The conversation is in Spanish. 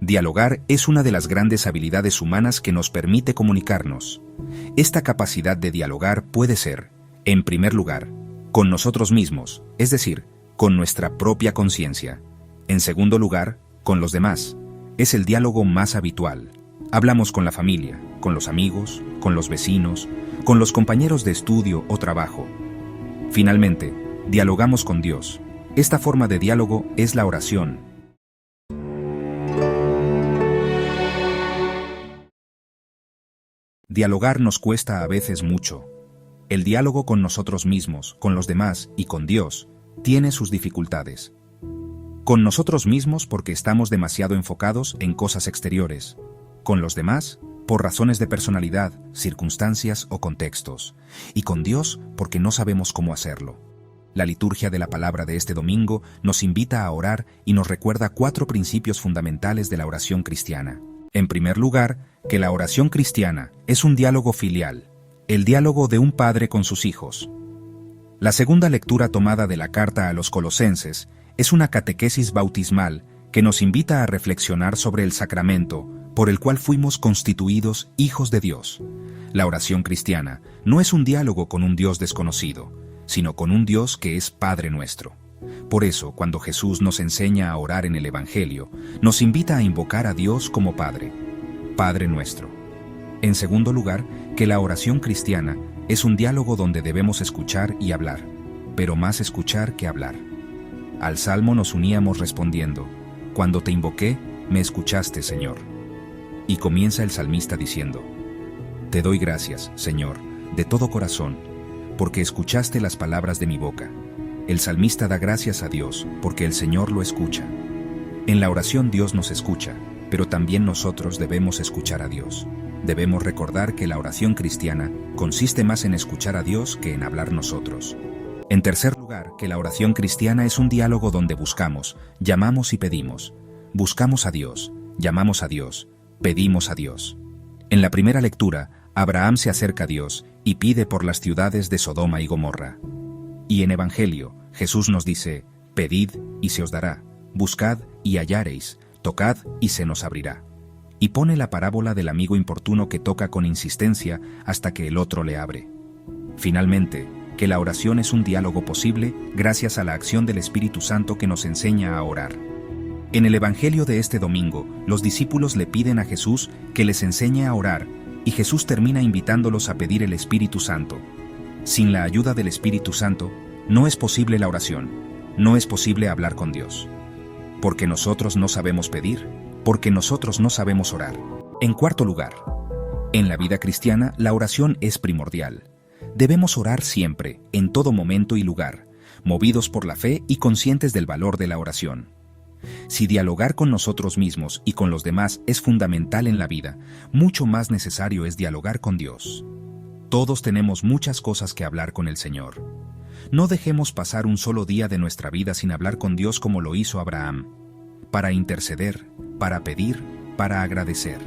Dialogar es una de las grandes habilidades humanas que nos permite comunicarnos. Esta capacidad de dialogar puede ser, en primer lugar, con nosotros mismos, es decir, con nuestra propia conciencia. En segundo lugar, con los demás. Es el diálogo más habitual. Hablamos con la familia, con los amigos, con los vecinos, con los compañeros de estudio o trabajo. Finalmente, dialogamos con Dios. Esta forma de diálogo es la oración. Dialogar nos cuesta a veces mucho. El diálogo con nosotros mismos, con los demás y con Dios tiene sus dificultades. Con nosotros mismos porque estamos demasiado enfocados en cosas exteriores. Con los demás, por razones de personalidad, circunstancias o contextos. Y con Dios porque no sabemos cómo hacerlo. La liturgia de la palabra de este domingo nos invita a orar y nos recuerda 4 principios fundamentales de la oración cristiana. En primer lugar, que la oración cristiana es un diálogo filial, el diálogo de un padre con sus hijos. La segunda lectura tomada de la carta a los Colosenses es una catequesis bautismal que nos invita a reflexionar sobre el sacramento por el cual fuimos constituidos hijos de Dios. La oración cristiana no es un diálogo con un Dios desconocido, sino con un Dios que es Padre nuestro. Por eso, cuando Jesús nos enseña a orar en el Evangelio, nos invita a invocar a Dios como Padre, Padre nuestro. En segundo lugar, que la oración cristiana es un diálogo donde debemos escuchar y hablar, pero más escuchar que hablar. Al Salmo nos uníamos respondiendo, «Cuando te invoqué, me escuchaste, Señor». Y comienza el salmista diciendo, «Te doy gracias, Señor, de todo corazón, porque escuchaste las palabras de mi boca». El salmista da gracias a Dios porque el Señor lo escucha. En la oración Dios nos escucha, pero también nosotros debemos escuchar a Dios. Debemos recordar que la oración cristiana consiste más en escuchar a Dios que en hablar nosotros. En tercer lugar, que la oración cristiana es un diálogo donde buscamos, llamamos y pedimos. Buscamos a Dios, llamamos a Dios, pedimos a Dios. En la primera lectura, Abraham se acerca a Dios y pide por las ciudades de Sodoma y Gomorra. Y en Evangelio, Jesús nos dice, «Pedid y se os dará, buscad y hallareis, tocad y se nos abrirá». Y pone la parábola del amigo importuno que toca con insistencia hasta que el otro le abre. Finalmente, que la oración es un diálogo posible gracias a la acción del Espíritu Santo que nos enseña a orar. En el Evangelio de este domingo, los discípulos le piden a Jesús que les enseñe a orar, y Jesús termina invitándolos a pedir el Espíritu Santo. Sin la ayuda del Espíritu Santo, no es posible la oración, no es posible hablar con Dios. Porque nosotros no sabemos pedir, porque nosotros no sabemos orar. En cuarto lugar, en la vida cristiana la oración es primordial. Debemos orar siempre, en todo momento y lugar, movidos por la fe y conscientes del valor de la oración. Si dialogar con nosotros mismos y con los demás es fundamental en la vida, mucho más necesario es dialogar con Dios. Todos tenemos muchas cosas que hablar con el Señor. No dejemos pasar un solo día de nuestra vida sin hablar con Dios como lo hizo Abraham, para interceder, para pedir, para agradecer.